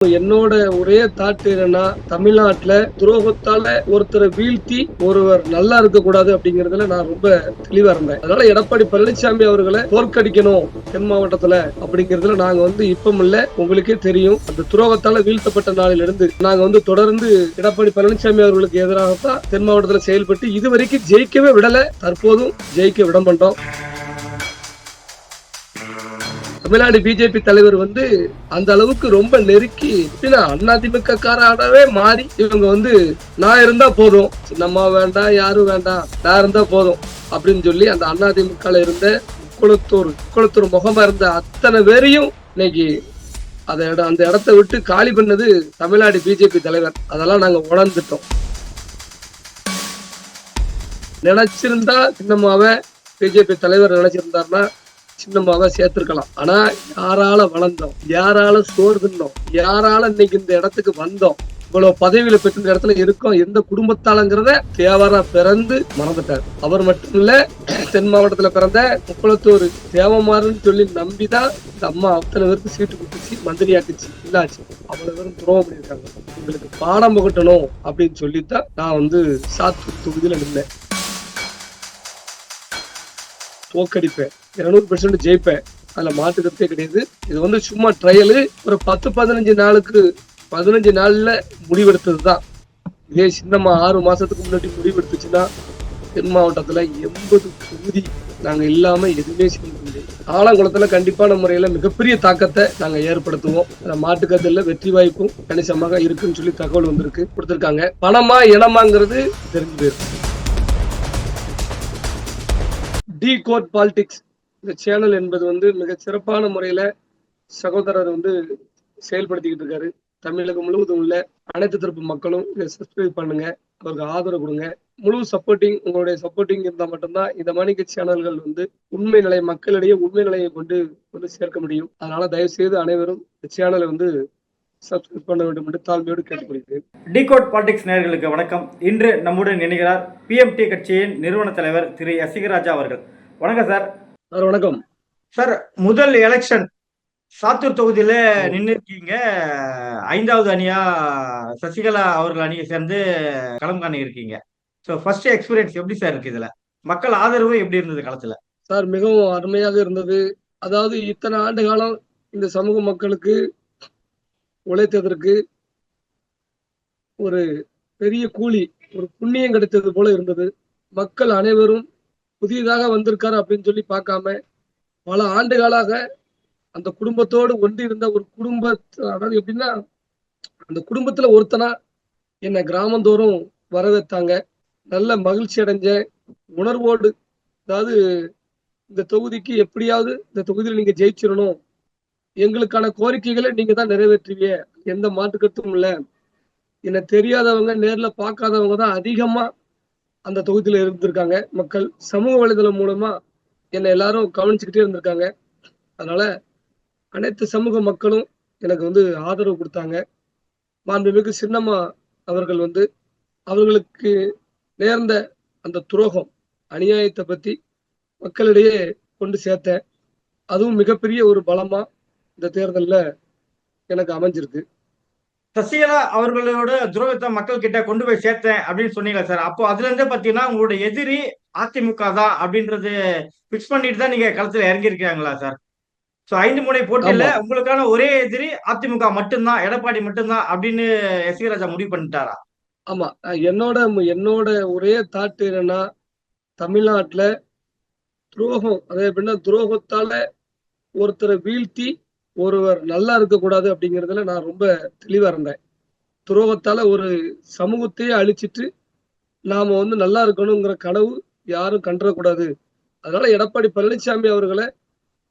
என்னோட ஒரே தாட் என்னன்னா, தமிழ்நாட்டுல துரோகத்தால ஒருத்தரை வீழ்த்தி ஒருவர் நல்லா இருக்கக்கூடாது அப்படிங்கறதுல நான் ரொம்ப தெளிவா இருந்தேன். அதனால எடப்பாடி பழனிசாமி அவர்களை தோற்கடிக்கணும் தென் மாவட்டத்துல அப்படிங்கறதுல நாங்க இப்பவும் இல்ல, உங்களுக்கே தெரியும். அந்த துரோகத்தால வீழ்த்தப்பட்ட நாளிலிருந்து நாங்க தொடர்ந்து எடப்பாடி பழனிசாமி அவர்களுக்கு எதிராகத்தான் தென் மாவட்டத்துல செயல்பட்டு இதுவரைக்கும் ஜெயிக்கவே விடல, தற்போதும் ஜெயிக்க விட மாட்டோம். தமிழ்நாடு பிஜேபி தலைவர் அந்த அளவுக்கு ரொம்ப நெருக்கி அதிமுக காராகவே மாறி இவங்க நான் இருந்தா போதும், சின்னம்மா வேண்டாம், யாரும் வேண்டாம், நான் இருந்தா போதும் அப்படின்னு சொல்லி அந்த அதிமுக இருந்த குளத்தூர் முகமா இருந்த அத்தனை பேரையும் இன்னைக்கு அந்த இடத்தை விட்டு காலி பண்ணது தமிழ்நாடு பிஜேபி தலைவர். அதெல்லாம் நாங்க உணர்ந்துட்டோம். நினைச்சிருந்தா சின்னம்மாவை பிஜேபி தலைவர் நினைச்சிருந்தாருன்னா சின்னம்மாவை சேர்த்திருக்கலாம். ஆனா யாரால வளர்ந்தோம், யாரால சோறு தின்னோம், யாரால இன்னைக்கு இந்த இடத்துக்கு வந்தோம், இவ்வளவு பதவியில பெற்ற இந்த இடத்துல இருக்கோம், எந்த குடும்பத்தாலங்கிறத தேவாரா பிறந்து மறந்துட்டார். அவர் மட்டும் இல்ல, தென் மாவட்டத்துல பிறந்த முக்குளத்தூர் தேவமாறுன்னு சொல்லி நம்பிதான் இந்த அம்மா அத்தனை பேருக்கு சீட்டு கொடுத்துச்சு, மந்திரி ஆக்குச்சு, இல்லாச்சு. அவ்வளவு பேரும் துரோகம் பண்ணியிருக்காங்க. உங்களுக்கு பாடம் புகட்டணும் அப்படின்னு சொல்லித்தான் நான் சாத்தூர் தொகுதியில நின்றேன். தோக்கடிப்பேன், 200% ஜெயிப்பேன், அதுல மாற்றுக்கிறதே கிடையாது. இது சும்மா ட்ரையலு. ஒரு 15 நாள்ல முடிவெடுத்ததுதான். இதே சின்னம்மா 6 மாசத்துக்கு முன்னாடி முடிவெடுத்துச்சுன்னா தென் மாவட்டத்துல 80 தொகுதி நாங்க இல்லாம எதுவுமே செய்ய முடியாது. ஆலங்குளத்துல கண்டிப்பான முறையில மிகப்பெரிய தாக்கத்தை நாங்க ஏற்படுத்துவோம். மாட்டுக்கத்துல வெற்றி வாய்ப்பும் கணிசமாக இருக்குன்னு சொல்லி தகவல் கொடுத்திருக்காங்க. பணமா இனமாங்கிறது தெரிஞ்சு போயிருக்கு. டிகோட் பாலிடிக்ஸ் இந்த சேனல் என்பது மிக சிறப்பான முறையில சகோதரர் செயல்படுத்திக்கிட்டு இருக்காரு. தமிழகம் முழுவதும் உள்ள அனைத்து தரப்பு மக்களும் இதை சப்ஸ்கிரைப் பண்ணுங்க, அவருக்கு ஆதரவு கொடுங்க. முழு சப்போர்ட்டிங், உங்களுடைய சப்போர்ட்டிங் இருந்தா மட்டும்தான் இந்த மாணிக்க சேனல்கள் உண்மை நிலை மக்களிடையே உண்மை நிலையை கொண்டு சேர்க்க முடியும். அதனால தயவு செய்து அனைவரும் இந்த சேனலை சப்ஸ்கிரைப் பண்ண வேண்டும் என்று தாழ்மையோடு கேட்டுக்கொள்கிறேன். டிகோட் பாலிடிக்ஸ் நேயர்களுக்கு வணக்கம். இன்று நம்முடன் இணைகிறார் பிஎம்டி கட்சியின் நிறுவன தலைவர் திரு யசிகராஜா அவர்கள். வணக்கம் சார். வணக்கம் சார். முதல் எலெக்ஷன் சாத்தூர் தொகுதியில நின்று இருக்கீங்க. 5வது அணியா சசிகலா அவர்கள் அணியை சேர்ந்து களம் காண இருக்கீங்க. ஸோ ஃபர்ஸ்ட் எக்ஸ்பீரியன்ஸ் எப்படி சார் இருக்கு? இதுல மக்கள் ஆதரவு எப்படி இருந்தது களத்துல? சார், மிகவும் அருமையாக இருந்தது. அதாவது இத்தனை ஆண்டு காலம் இந்த சமூக மக்களுக்கு உழைத்ததற்கு ஒரு பெரிய கூலி, ஒரு புண்ணியம் கிடைத்தது போல இருந்தது. மக்கள் அனைவரும் புதியதாக வந்திருக்காரு அப்படின்னு சொல்லி பார்க்காம பல ஆண்டுகளாக அந்த குடும்பத்தோடு ஒன்றி இருந்த ஒரு அதாவது எப்படின்னா அந்த குடும்பத்துல ஒருத்தனா என்னை கிராமந்தோறும் வரவேற்றாங்க. நல்ல மகிழ்ச்சி அடைஞ்ச உணர்வோடு, அதாவது இந்த தொகுதிக்கு எப்படியாவது இந்த தொகுதியில நீங்க ஜெயிச்சிடணும், எங்களுக்கான கோரிக்கைகளை நீங்க தான் நிறைவேற்றுவீங்க, எந்த மாற்றுக்கருத்தும் இல்லை. என்னை தெரியாதவங்க, நேர்ல பார்க்காதவங்க தான் அதிகமா அந்த தொகுதியில இருந்திருக்காங்க. மக்கள் சமூக வலைதளம் மூலமா என்னை எல்லாரும் கவனிச்சுக்கிட்டே இருந்திருக்காங்க. அதனால அனைத்து சமூக மக்களும் எனக்கு ஆதரவு கொடுத்தாங்க. மாண்புமிகு சின்னம்மா அவர்கள் அவர்களுக்கு நேர்ந்த அந்த துரோகம், அநியாயத்தை பத்தி மக்களிடையே கொண்டு சேர்த்தேன். அதுவும் மிகப்பெரிய ஒரு பலமா இந்த தேர்தல்ல எனக்கு அமைஞ்சிருக்கு. சசிகலா அவர்களோட துரோகத்தை மக்கள் கிட்ட கொண்டு போய் சேர்த்தேன் அப்படின்னு சொன்னீங்க சார். அப்போ அதுல இருந்தே பாத்தீங்கன்னா உங்களோட எதிரி அதிமுக தான் அப்படின்றது பிக்ஸ் பண்ணிட்டு தான் நீங்க களத்துல இறங்கியிருக்காங்களா சார்? சோ 5 முனை போட்டியில உங்களுக்கான ஒரே எதிரி அதிமுக மட்டும்தான், எடப்பாடி மட்டும்தான் அப்படின்னு யசிகராஜா முடிவு பண்ணிட்டாரா? ஆமா, என்னோட ஒரே தாட் என்னன்னா, தமிழ்நாட்டுல துரோகம், அதே எப்படின்னா துரோகத்தால ஒருத்தரை வீழ்த்தி ஒருவர் நல்லா இருக்கக்கூடாது அப்படிங்கிறதுல நான் ரொம்ப தெளிவா இருந்தேன். துரோகத்தால ஒரு சமூகத்தையே அழிச்சிட்டு நாம நல்லா இருக்கணுங்கிற கனவு யாரும் கண்டுறக்கூடாது. அதனால எடப்பாடி பழனிசாமி அவர்களை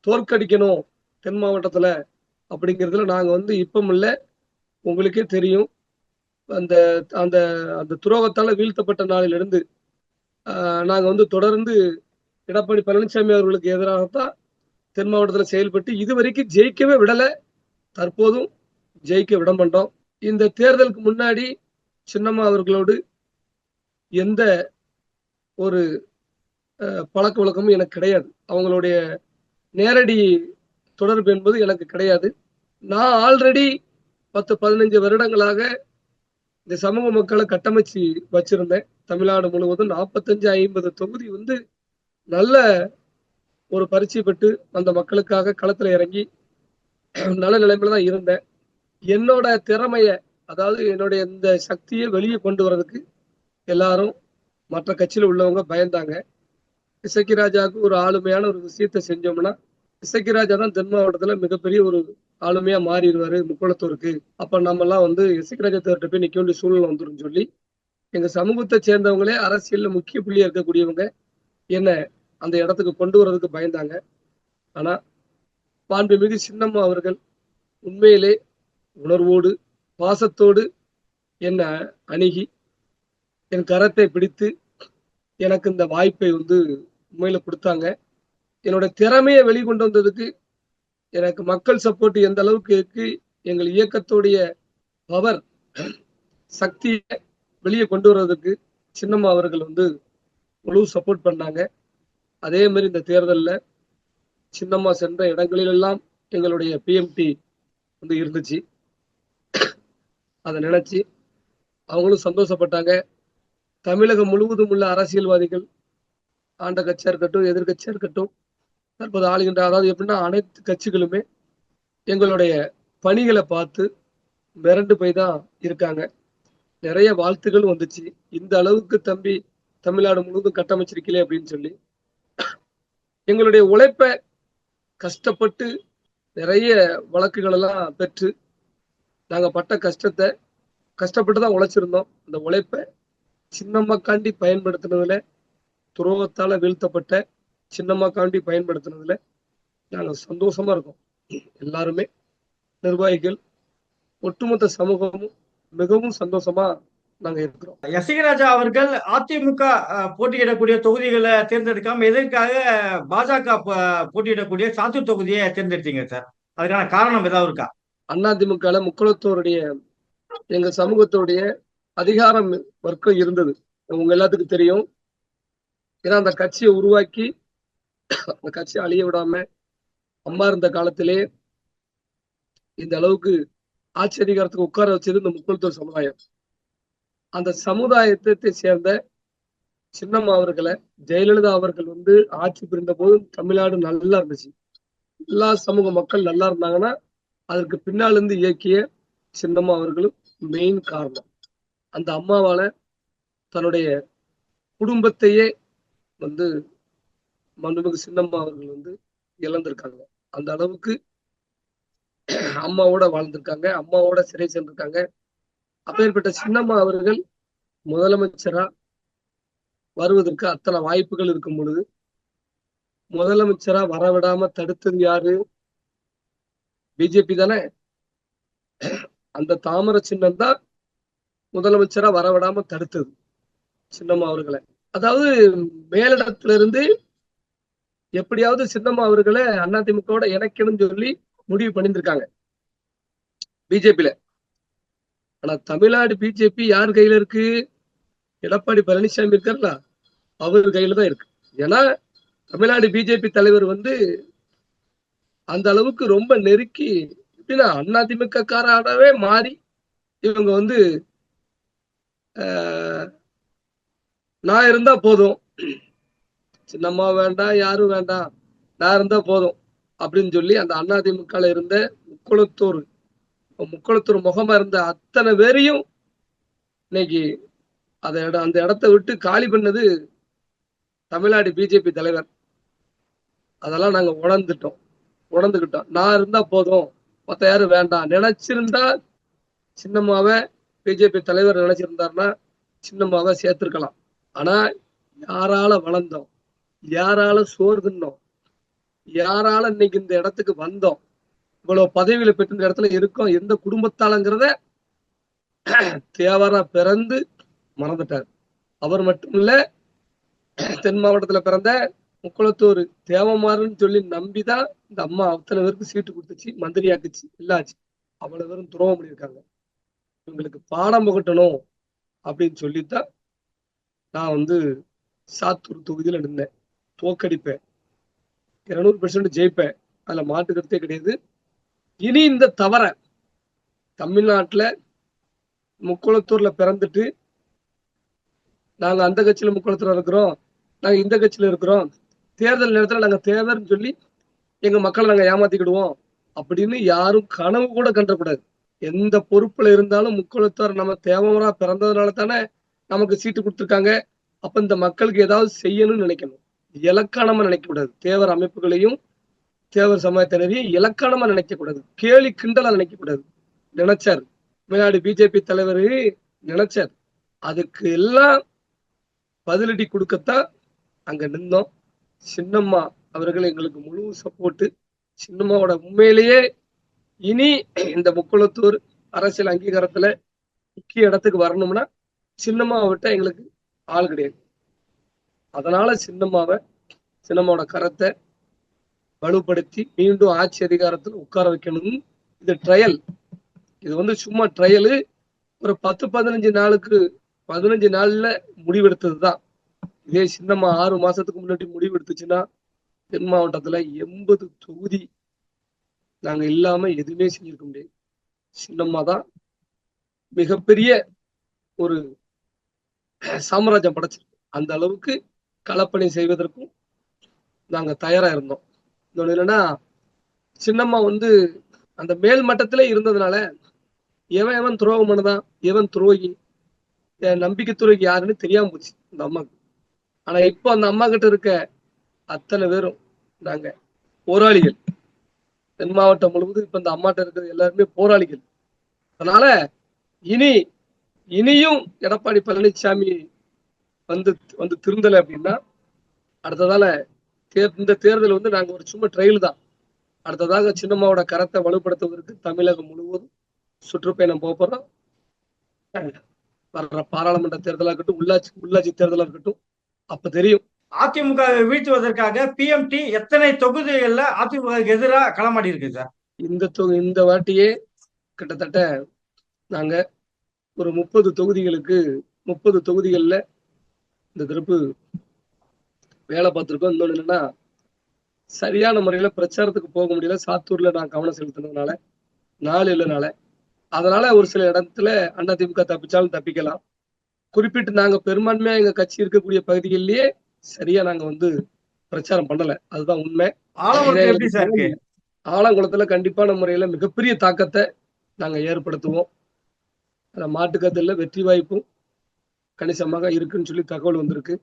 தோற்கடிக்கணும் தென் மாவட்டத்துல அப்படிங்கிறதுல நாங்க இப்பவும் இல்ல, உங்களுக்கே தெரியும். அந்த அந்த அந்த துரோகத்தால வீழ்த்தப்பட்ட நாளிலிருந்து நாங்க தொடர்ந்து எடப்பாடி பழனிசாமி அவர்களுக்கு எதிராகத்தான் தென் மாவட்டத்துல செயல்பட்டு இதுவரைக்கும் ஜெயிக்கவே விடல, தற்போதும் ஜெயிக்க விட மாட்டோம். இந்த தேர்தலுக்கு முன்னாடி சின்னம்மா அவர்களோடு எந்த ஒரு பழக்க வழக்கமும் எனக்கு கிடையாது. அவங்களுடைய நேரடி தொடர்பு என்பது எனக்கு கிடையாது. நான் ஆல்ரெடி 10-15 வருடங்களாக இந்த சமூக மக்களை கட்டமைச்சு வச்சிருந்தேன். தமிழ்நாடு முழுவதும் 45-50 தொகுதி வந்து நல்ல ஒரு பரிச்சை பெற்று அந்த மக்களுக்காக களத்துல இறங்கி நல்ல நிலைமையில தான் இருந்தேன். என்னோட திறமைய, அதாவது என்னுடைய இந்த சக்தியை வெளியே கொண்டு வர்றதுக்கு எல்லாரும் மற்ற கட்சியில உள்ளவங்க பயந்தாங்க. இசக்கி ராஜாவுக்கு ஒரு ஆளுமையான ஒரு விஷயத்த செஞ்சோம்னா, இசக்கி ராஜா தான் தென் மாவட்டத்துல மிகப்பெரிய ஒரு ஆளுமையா மாறிடுவாரு முக்குளத்தூருக்கு. அப்ப நம்ம எல்லாம் வந்து இசக்கி ராஜா தேர்ட்ட போய் நிக்க வேண்டிய சூழ்நிலை வந்துரும் சொல்லி, எங்க சமூகத்தை சேர்ந்தவங்களே அரசியல்ல முக்கிய புள்ளியா இருக்கக்கூடியவங்க என்ன அந்த இடத்துக்கு கொண்டு வர்றதுக்கு பயந்தாங்க. ஆனா மாண்புமிகு சின்னம்மா அவர்கள் உண்மையிலே உணர்வோடு பாசத்தோடு என்ன அணுகி என் கரத்தை பிடித்து எனக்கு இந்த வாய்ப்பை வந்து உண்மையில கொடுத்தாங்க. என்னோட திறமையை வெளிக்கொண்டு வந்ததுக்கு எனக்கு மக்கள் சப்போர்ட் எந்த அளவுக்கு இருக்கு, எங்கள் இயக்கத்துடைய பவர் சக்தியை வெளியே கொண்டு வர்றதுக்கு சின்னம்மா அவர்கள் வந்து முழு சப்போர்ட் பண்ணாங்க. அதே மாதிரி இந்த தேர்தலில் சின்னம்மா சென்ற இடங்களிலெல்லாம் எங்களுடைய பிஎம்டி வந்து இருந்துச்சு. அதை நினைச்சு அவங்களும் சந்தோஷப்பட்டாங்க. தமிழகம் முழுவதும் உள்ள அரசியல்வாதிகள், ஆண்ட கட்சியா இருக்கட்டும், எதிர்கட்சியா இருக்கட்டும், தற்போது ஆளுகின்ற, அதாவது எப்படின்னா அனைத்து கட்சிகளுமே எங்களுடைய பணிகளை பார்த்து மிரண்டு போய் தான் இருக்காங்க. நிறைய வாழ்த்துக்கள் வந்துச்சு. இந்த அளவுக்கு தம்பி தமிழ்நாடு முழுவதும் கட்டமைச்சிருக்கீங்களே அப்படின்னு சொல்லி எங்களுடைய உழைப்பை கஷ்டப்பட்டு நிறைய வழக்குகள் எல்லாம் பெற்று நாங்க பட்ட கஷ்டத்தை கஷ்டப்பட்டு தான் உழைச்சிருந்தோம். அந்த உழைப்பை சின்னம்மாக்காண்டி பயன்படுத்தினதுல, துரோகத்தால வீழ்த்தப்பட்ட சின்னம்மாக்காண்டி பயன்படுத்தினதுல நாங்க சந்தோஷமா இருக்கோம். எல்லாருமே நிர்வாகிகள், ஒட்டுமொத்த சமூகமும் மிகவும் சந்தோஷமா நாங்க இருக்கிறோம். எஸ்சி ராஜா அவர்கள் அதிமுக போட்டியிடக்கூடிய தொகுதிகளை தேர்ந்தெடுக்காம எதற்காக பாஜக போட்டியிடக்கூடிய சாத்தூர் தொகுதியை தேர்ந்தெடுத்தீங்க சார்? அதுக்கான காரணம் ஏதாவது இருக்கா? அதிமுக முக்குளத்தோருடைய எங்க சமூகத்தோடைய அதிகாரம் வர்க்கம் இருந்தது, உங்க எல்லாத்துக்கும் தெரியும். ஏன்னா அந்த கட்சியை உருவாக்கி அந்த கட்சியை அழிய விடாம அம்மா இருந்த காலத்திலே இந்த அளவுக்கு ஆட்சி அதிகாரத்துக்கு உட்கார வச்சது இந்த முக்குளத்தூர் சமுதாயம். அந்த சமுதாயத்தை சேர்ந்த சின்னம்மா அவர்களை ஜெயலலிதா அவர்கள் வந்து ஆட்சி புரிந்த போது தமிழ்நாடு நல்லா இருந்துச்சு, எல்லா சமூக மக்கள் நல்லா இருந்தாங்கன்னா அதற்கு பின்னால் இருந்து இயக்கிய சின்னம்மா அவர்களும் மெயின் காரணம். அந்த அம்மாவால தன்னுடைய குடும்பத்தையே வந்து மண்ணுமிகு சின்னம்மா அவர்கள் வந்து இழந்திருக்காங்க. அந்த அளவுக்கு அம்மாவோட வாழ்ந்திருக்காங்க, அம்மாவோட சிறை சென்றிருக்காங்க. அப்பேற்பட்ட சின்னம்மா அவர்கள் முதலமைச்சரா வருவதற்கு அத்தனை வாய்ப்புகள் இருக்கும் பொழுது முதலமைச்சரா வரவிடாம தடுத்தது யாரு? பிஜேபி தானே. அந்த தாமரை சின்னம் தான் முதலமைச்சரா வரவிடாம தடுத்தது சின்னம்மா அவர்களை. அதாவது மேலிடத்துல இருந்து எப்படியாவது சின்னம்மா அவர்களை அதிமுகவோட இணைக்கணும்னு சொல்லி முடிவு பண்ணியிருக்காங்க பிஜேபியில. ஆனா தமிழ்நாடு பிஜேபி யார் கையில இருக்கு? எடப்பாடி பழனிசாமி இருக்காருல்ல, அவர் கையில தான் இருக்கு. ஏன்னா தமிழ்நாடு பிஜேபி தலைவர் வந்து அந்த அளவுக்கு ரொம்ப நெருக்கி, எப்படின்னா அதிமுக காராகவே மாறி இவங்க வந்து நான் இருந்தா போதும், சின்னம்மா வேண்டாம், யாரும் வேண்டாம், நான் இருந்தா போதும் அப்படின்னு சொல்லி அந்த அதிமுக இருந்த முக்குளத்தூர் முகமா இருந்த அத்தனை பேரையும் இன்னைக்கு அந்த இடத்தை விட்டு காலி பண்ணது தமிழ்நாடு பிஜேபி தலைவர். அதெல்லாம் நாங்க உணர்ந்துகிட்டோம். நான் இருந்தா போதும், மத்த யாரும் வேண்டாம். நினைச்சிருந்தா சின்னம்மாவை பிஜேபி தலைவர் நினைச்சிருந்தாருன்னா சின்னம்மாவை சேர்த்திருக்கலாம். ஆனா யாரால வளர்ந்தோம், யாரால சோறு தின்னோம், யாரால இன்னைக்கு இந்த இடத்துக்கு வந்தோம், இவ்வளவு பதவியில பெற்ற இந்த இடத்துல இருக்கோம், எந்த குடும்பத்தாலங்கிறத தேவரா பிறந்து மறந்துட்டார். அவர் மட்டும் இல்ல, தென் மாவட்டத்துல பிறந்த முக்குளத்தூர் தேவமாறுன்னு சொல்லி நம்பிதான் இந்த அம்மா அத்தனை பேருக்கு சீட்டு கொடுத்துச்சு, மந்திரி ஆக்குச்சு, இல்லாச்சு. அவ்வளவு பேரும் துரோகம் பண்ணியிருக்காங்க. இவங்களுக்கு பாடம் புகட்டணும் அப்படின்னு சொல்லித்தான் நான் வந்து சாத்தூர் தொகுதியில நின்றேன். தோக்கடிப்பேன், 200% ஜெயிப்பேன், அதுல மாட்டு கருத்தே கிடையாது. இனி இந்த தவற தமிழ்நாட்டுல முக்குளத்தூர்ல பிறந்துட்டு நாங்க அந்த கட்சியில முக்குளத்தூர் இருக்கிறோம், நாங்க இந்த கட்சியில இருக்கிறோம், தேர்தல் நேரத்துல நாங்க தேர்தல்னு சொல்லி எங்க மக்களை நாங்க ஏமாத்திக்கிடுவோம் அப்படின்னு யாரும் கனவு கூட கண்டக்கூடாது. எந்த பொறுப்புல இருந்தாலும் முக்குளத்தூர் நம்ம தேவரா பிறந்ததுனால தானே நமக்கு சீட்டு கொடுத்துருக்காங்க. அப்ப இந்த மக்களுக்கு ஏதாவது செய்யணும்னு நினைக்கணும். இலக்கானமா நினைக்க கூடாது. தேவர் அமைப்புகளையும் தேவர் சமயத்தினரையும் இலக்கானமா நினைக்க கூடாது. கேலி கிண்டலா நினைக்க கூடாது. நினைச்சார் தமிழ்நாடு பிஜேபி தலைவர், நினைச்சார். அதுக்கு எல்லாம் பதிலடி கொடுக்கத்தான் அங்க நின்றோம். சின்னம்மா அவர்கள் எங்களுக்கு முழு சப்போர்ட். சின்னம்மாவோட உண்மையிலேயே இனி இந்த முக்குளத்தூர் அரசியல் அங்கீகாரத்துல முக்கிய இடத்துக்கு வரணும்னா சின்னம்மாவை விட்டா எங்களுக்கு ஆள் கிடையாது. அதனால சின்னம்மாவோட கரத்தை வலுப்படுத்தி மீண்டும் ஆட்சி அதிகாரத்தில் உட்கார வைக்கணும். இது ட்ரையல், இது சும்மா ட்ரையலு. ஒரு 15 நாள்ல முடிவெடுத்ததுதான். இதே சின்னம்மா 6 மாசத்துக்கு முன்னாடி முடிவெடுத்துச்சுன்னா தென் மாவட்டத்துல 80 தொகுதி நாங்க இல்லாம எதுவுமே செஞ்சிருக்க முடியாது. சின்னம்மா தான் மிகப்பெரிய ஒரு சாம்ராஜ்யம் படைச்சிருக்கு. அந்த அளவுக்கு களப்பணி செய்வதற்கும் நாங்க தயாரா இருந்தோம். இன்னொன்னு என்னன்னா, சின்னம்மா அந்த மேல் மட்டத்திலே இருந்ததுனால எவன் துரோகம் பண்ணுதான், எவன் துரோகி, நம்பிக்கை துரோகி யாருன்னு தெரியாம போச்சு அந்த அம்மாக்கு. ஆனா இப்போ அந்த அம்மா கிட்ட இருக்க அத்தனை பேரும் நாங்க போராளிகள். தென் மாவட்டம் முழுவதும் இப்ப இந்த அம்மாட்ட இருக்கிறது எல்லாருமே போராளிகள். அதனால இனியும் எடப்பாடி பழனிசாமி வந்து திருந்தலை அப்படின்னா அடுத்ததால இந்த தேர்தல் நாங்க ஒரு சும்மா ட்ரையல் தான். அடுத்ததாக சின்னம்மாவோட கரத்தை வலுப்படுத்துவதற்கு தமிழகம் முழுவதும் சுற்றுப்பயணம் போறோம். வர்ற பாராளுமன்ற தேர்தலா இருக்கட்டும், உள்ளாட்சி தேர்தலா இருக்கட்டும், அப்ப தெரியும். அதிமுக வீழ்த்துவதற்காக பிஎம்டி எத்தனை தொகுதிகள்ல அதிமுக எதிராக களமாடி இருக்கு சார்? இந்த வாட்டியே கிட்டத்தட்ட நாங்க ஒரு 30 தொகுதிகள்ல இந்த திருப்பு வேலை பார்த்திருக்கோம். இன்னொன்னு என்னன்னா, சரியான முறையில பிரச்சாரத்துக்கு போக முடியல. சாத்தூர்ல நான் கவனம் செலுத்தினதுனால, நாள் இல்லைனால, அதனால ஒரு சில இடத்துல அதிமுக தப்பிச்சாலும் தப்பிக்கலாம். குறிப்பிட்டு நாங்க பெரும்பான்மையா எங்க கட்சி இருக்கக்கூடிய பகுதிகளிலேயே சரியா நாங்க பிரச்சாரம் பண்ணல. அதுதான் உண்மை. ஆலங்குளத்துல கண்டிப்பான முறையில மிகப்பெரிய தாக்கத்தை நாங்க ஏற்படுத்துவோம். மாட்டுக்கத்துல வெற்றி வாய்ப்பும் கணிசமாக இருக்குன்னு சொல்லி தகவல் வந்திருக்கு.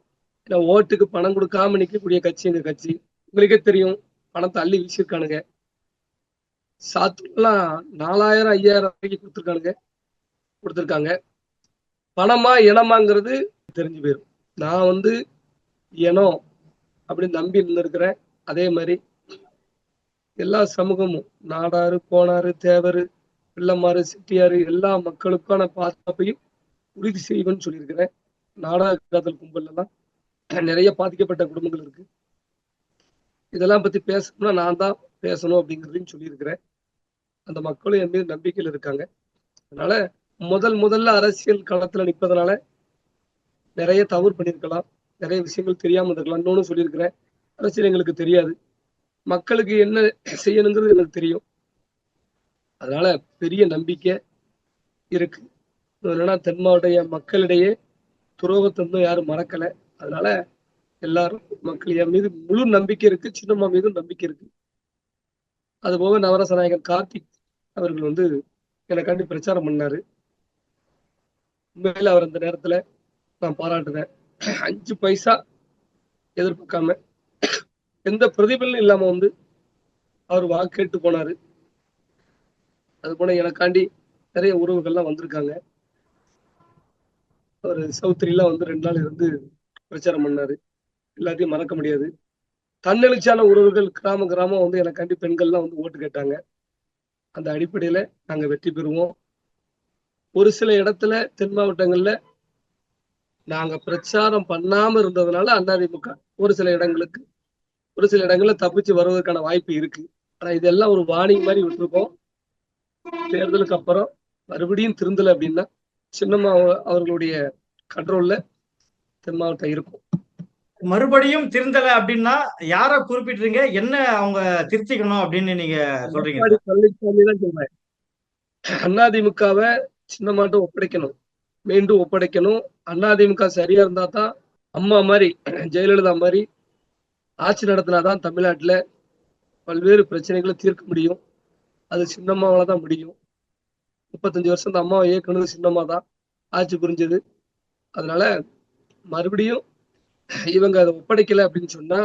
ஏன்னா ஓட்டுக்கு பணம் கொடுக்காம நிக்கக்கூடிய கட்சி எங்க கட்சி. உங்களுக்கே தெரியும், பணத்தை அள்ளி வீசியிருக்கானுங்க. சாத்தூர்லாம் 4000 5000 வரைக்கும் கொடுத்துருக்காங்க. பணமா இனமாங்கிறது தெரிஞ்சு போயிடும். நான் இனம் அப்படின்னு நம்பி இருந்திருக்கிறேன். அதே மாதிரி எல்லா சமூகமும் நாடாரு, கோணாரு, தேவரு, பிள்ளைமாறு, செட்டியாரு எல்லா மக்களுக்கான பாதுகாப்பையும் உறுதி செய்வேன்னு சொல்லியிருக்கிறேன். நாடக காதல் கும்பல் எல்லாம் நிறைய பாதிக்கப்பட்ட குடும்பங்கள் இருக்கு. இதெல்லாம் பத்தி பேசணும்னா நான் தான் பேசணும் அப்படிங்கிறதையும் சொல்லியிருக்கிறேன். அந்த மக்களும் என் மீது நம்பிக்கையில் இருக்காங்க. அதனால முதல்ல அரசியல் களத்துல நிற்பதனால நிறைய தவறு பண்ணியிருக்கலாம், நிறைய விஷயங்கள் தெரியாம இருக்கலாம். இன்னொன்னு சொல்லியிருக்கிறேன், அரசியல் எங்களுக்கு தெரியாது, மக்களுக்கு என்ன செய்யணுங்கிறது எனக்கு தெரியும். அதனால பெரிய நம்பிக்கை இருக்கு. என்னன்னா, தென் மாவட்ட மக்களிடையே துரோகத்தை யாரும் மறக்கல. அதனால எல்லாரும் மக்கள் என் மீது முழு நம்பிக்கை இருக்கு. சின்னம்மா மீதும் நம்பிக்கை இருக்கு. அதுபோக நவரச நாயகன் கார்த்திக் அவர்கள் எனக்காண்டி பிரச்சாரம் பண்ணாரு. உண்மையில அவர் அந்த நேரத்துல நான் பாராட்டுறேன். 5 பைசா எதிர்பார்க்காம எந்த பிரதிபலனும் இல்லாம அவர் வாக்கு கேட்டு போனாரு. அது போல எனக்காண்டி நிறைய உறவுகள்லாம் வந்திருக்காங்க. அவர் சௌத்ரிலாம் 2 நாள் இருந்து பிரச்சாரம் பண்ணாரு. எல்லாத்தையும் மறக்க முடியாது. தன்னெழுச்சியான உறவுகள் கிராமம் எனக்காண்டி பெண்கள்லாம் ஓட்டு கேட்டாங்க. அந்த அடிப்படையில நாங்க வெற்றி பெறுவோம். ஒரு சில இடத்துல தென் மாவட்டங்கள்ல நாங்க பிரச்சாரம் பண்ணாம இருந்ததுனால அதிமுக ஒரு சில இடங்கள்ல தப்பிச்சு வருவதற்கான வாய்ப்பு இருக்கு. ஆனா இதெல்லாம் ஒரு வார்னிங் மாதிரி விட்டுருக்கோம். தேர்தலுக்கு அப்புறம் மறுபடியும் திருந்தல அப்படின்னா சின்னம்மா அவர்களுடைய கண்ட்ரோல்ல தென் மாவட்டம் இருக்கும். மறுபடியும் திருந்தல அப்படின்னா யார குறிப்பிட்டுறீங்க? என்ன அவங்க திருத்திக்கணும் அப்படின்னு நீங்க சொல்றீங்க? பழனிசாமி தான் சொல்றேன். அதிமுகவை சின்னமாட்டம் ஒப்படைக்கணும், மீண்டும் ஒப்படைக்கணும். அதிமுக சரியா இருந்தா தான் அம்மா மாதிரி, ஜெயலலிதா மாதிரி ஆட்சி நடத்தினாதான் தமிழ்நாட்டுல பல்வேறு பிரச்சனைகளை தீர்க்க முடியும். அது சின்னம்மாவால தான் முடியும். 35 வருஷம் இந்த அம்மாவை இயக்குனது சின்னம்மா தான், ஆட்சி புரிஞ்சது. அதனால மறுபடியும் இவங்க அதை ஒப்படைக்கல அப்படின்னு சொன்னா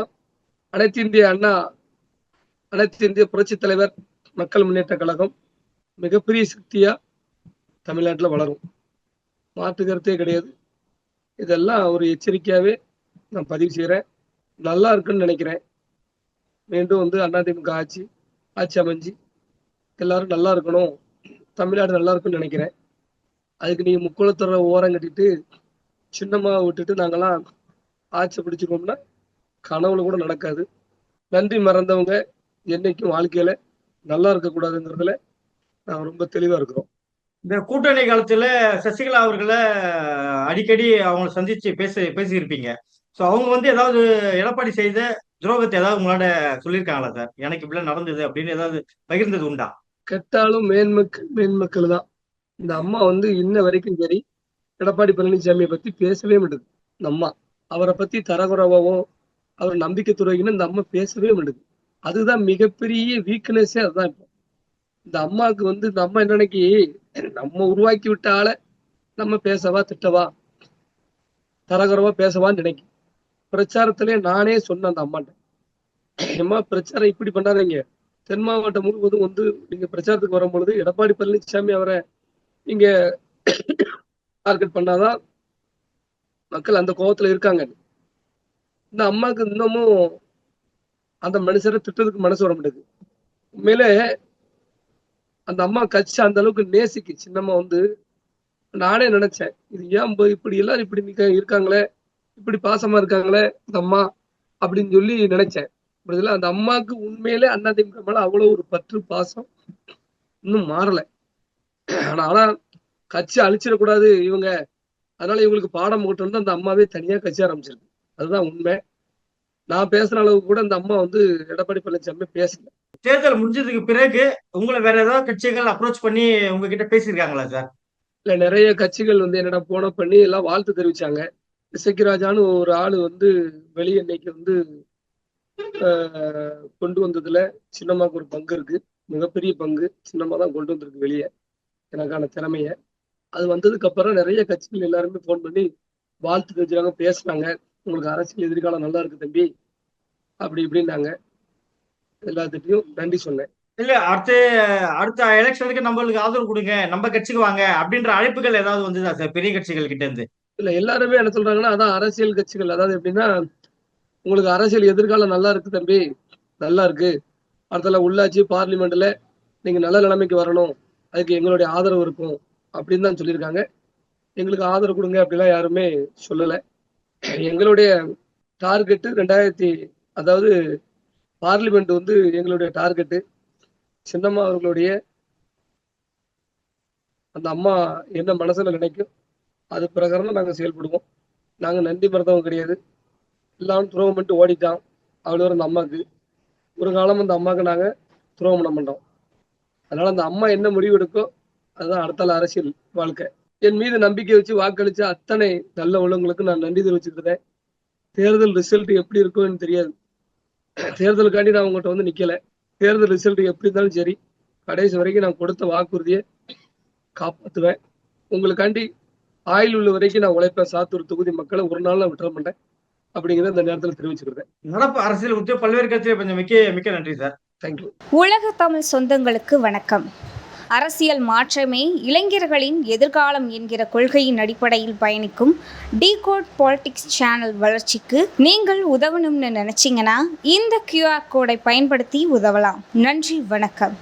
அனைத்து இந்திய புரட்சி தலைவர் மக்கள் முன்னேற்ற கழகம் மிகப்பெரிய சக்தியா தமிழ்நாட்டுல வளரும். மாற்று கருத்தே கிடையாது. இதெல்லாம் ஒரு எச்சரிக்கையாவே நான் பதிவு செய்யறேன். நல்லா இருக்குன்னு நினைக்கிறேன். மீண்டும் அதிமுக ஆட்சி அமைஞ்சு எல்லாரும் நல்லா இருக்கணும், தமிழ்நாடு நல்லா இருக்குன்னு நினைக்கிறேன். அதுக்கு நீங்க முக்குளத்துற ஓரம் கட்டிட்டு சின்னம்மா விட்டுட்டு நாங்கெல்லாம் ஆட்சி பிடிச்சிக்கோம்னா கனவுல கூட நடக்காது. நன்றி மறந்தவங்க என்னைக்கும் வாழ்க்கையில நல்லா இருக்கக்கூடாதுங்கிறதுல நான் ரொம்ப தெளிவா இருக்கிறோம். இந்த கூட்டணி காலத்துல சசிகலா அவர்களை அடிக்கடி அவங்க சந்திச்சு பேசியிருப்பீங்க. ஸோ அவங்க ஏதாவது எடப்பாடி செய்த துரோகத்தை ஏதாவது உங்களோட சொல்லியிருக்காங்களா சார்? எனக்கு இப்படிலாம் நடந்தது அப்படின்னு ஏதாவது பகிர்ந்தது உண்டா? கெட்டாலும் மேன்மக்கள் தான். இந்த அம்மா இன்ன வரைக்கும் சரி எடப்பாடி பழனிசாமியை பத்தி பேசவே மாட்டேது. இந்த அம்மா அவரை பத்தி தரகுறவாவும் அவர் நம்பிக்கை துறையின்னு இந்த அம்மா பேசவே மாட்டேது. அதுதான் மிகப்பெரிய வீக்னஸே. அதுதான் இப்போ இந்த அம்மாவுக்கு இந்த அம்மா என்னன்னைக்கு நம்ம உருவாக்கி விட்ட ஆளை நம்ம பேசவா திட்டவா தரகுறவா பேசவான்னு நினைக்கும். பிரச்சாரத்திலே நானே சொன்னேன் அந்த அம்மாட்ட, அம்மா பிரச்சாரம் இப்படி பண்ணாதீங்க. தென் மாவட்டம் முழுவதும் நீங்க பிரச்சாரத்துக்கு வரும்பொழுது எடப்பாடி பழனிசாமி அவரை இங்க டார்கெட் பண்ணாதான் மக்கள் அந்த கோபத்துல இருக்காங்க. இந்த அம்மாவுக்கு இன்னமும் அந்த மனுஷரை திட்டத்துக்கு மனசு வர மாட்டேங்குது. உண்மையிலே அந்த அம்மா கட்சி அந்த அளவுக்கு நேசிக்கு. சின்னம்மா நானே நினைச்சேன், இது ஏன் இப்படி எல்லாரும் இப்படி இருக்காங்களே, இப்படி பாசமா இருக்காங்களே இந்த அம்மா அப்படின்னு சொல்லி நினைச்சேன். அந்த அம்மாவுக்கு உண்மையிலே அதிமுக மேல அவ்வளவு ஒரு பற்று பாசம் இன்னும் மாறல. ஆனா கட்சி அழிச்சிடக்கூடாது இவங்க, அதனால இவங்களுக்கு பாடம் போட்டு அந்த அம்மாவே தனியா கட்சி ஆரம்பிச்சிருக்கு. அதுதான் உண்மை. நான் பேசுற அளவுக்கு கூட இந்த அம்மா எடப்பாடி பழனிசாமி பேசல. தேர்தல் முடிஞ்சதுக்கு பிறகு உங்களை வேற ஏதாவது கட்சிகள் அப்ரோச் பண்ணி உங்ககிட்ட பேசியிருக்காங்களா சார்? இல்ல, நிறைய கட்சிகள் என்னடா போன பண்ணி எல்லாம் வாழ்த்து தெரிவிச்சாங்க. இசைக்கிராஜான்னு ஒரு ஆளு வெளியே இன்னைக்கு கொண்டு வந்ததுல சின்னம்மாவுக்கு ஒரு பங்கு இருக்கு, மிகப்பெரிய பங்கு. சின்னம்மா தான் கொண்டு வந்திருக்கு வெளியே எனக்கான திறமைய. அது வந்ததுக்கு அப்புறம் நிறைய கட்சிகள் எல்லாருமே போன் பண்ணி வாழ்த்து தெரிஞ்சாங்க, பேசினாங்க. உங்களுக்கு அரசியல் எதிர்காலம் நல்லா இருக்கு தம்பி அப்படி இப்படின்னாங்க. எல்லாத்திட்டையும் நன்றி சொன்னேன். இல்ல அடுத்த எலெக்ஷனுக்கு நம்மளுக்கு ஆதரவு கொடுங்க, நம்ம கட்சிக்கு வாங்க அப்படின்ற அழைப்புகள் ஏதாவது வந்துதா சார் பெரிய கட்சிகள் கிட்ட இருந்து? இல்ல, எல்லாருமே என்ன சொல்றாங்கன்னா அதான் அரசியல் கட்சிகள், அதாவது எப்படின்னா உங்களுக்கு அரசியல் எதிர்காலம் நல்லா இருக்கு தம்பி, நல்லா இருக்கு, அடுத்த உள்ளாட்சி பார்லிமெண்ட்ல நீங்க நல்ல நிலைமைக்கு வரணும், அதுக்கு எங்களுடைய ஆதரவு இருக்கும் அப்படின்னு தான் சொல்லியிருக்காங்க. எங்களுக்கு ஆதரவு கொடுங்க அப்படிலாம் யாருமே சொல்லலை. எங்களுடைய டார்கெட்டு அதாவது பார்லிமெண்ட் எங்களுடைய டார்கெட்டு சின்னம்மா அவர்களுடைய அந்த அம்மா என்ன மனசுல நினைக்கும் அது பிரகாரம் நாங்க செயல்படுவோம். நாங்க நன்றி மறந்தவங்க கிடையாது. எல்லாம் துரோகம் பண்ணிட்டு ஓடிட்டான் அவ்வளோ அந்த அம்மாவுக்கு. ஒரு காலம் அந்த அம்மாவுக்கு நாங்க துரோகம் பண்ண மாட்டோம். அதனால அந்த அம்மா என்ன முடிவு எடுக்கோ அதுதான் அடுத்த அரசியல் வாழ்க்கை. என் மீது நம்பிக்கை வச்சு வாக்களிச்ச அத்தனை நல்ல உள்ளவங்களுக்கு நான் நன்றி தெரிவிச்சுக்கிறேன். தேர்தல் ரிசல்ட் எப்படி இருக்கும்னு தெரியாது. தேர்தலுக்காண்டி நான் உங்கள்கிட்ட நிக்கல. தேர்தல் ரிசல்ட் எப்படி இருந்தாலும் சரி, கடைசி வரைக்கும் நான் கொடுத்த வாக்குறுதியை காப்பாற்றுவேன். உங்களுக்காண்டி ஆயுள் உள்ள வரைக்கும் நான் உழைப்பேன். சாத்தூர் தொகுதி மக்களை ஒரு நாள் நான் விட்டுற மாட்டேன் அப்படிங்கிறத இந்த நேரத்தில் தெரிவிச்சுக்கிறேன். நடப்பு அரசியல் குறித்து பல்வேறு கட்சியை கொஞ்சம் மிக்க நன்றி சார். தேங்க்யூ. உலக தமிழ் சொந்தங்களுக்கு வணக்கம். அரசியல் மாற்றமே இளைஞர்களின் எதிர்காலம் என்கிற கொள்கையின் அடிப்படையில் பயணிக்கும் டிகோட் பாலிடிக்ஸ் சேனல் வளர்ச்சிக்கு நீங்கள் உதவணும்னு நினைச்சீங்கன்னா இந்த QR கோடை பயன்படுத்தி உதவலாம். நன்றி, வணக்கம்.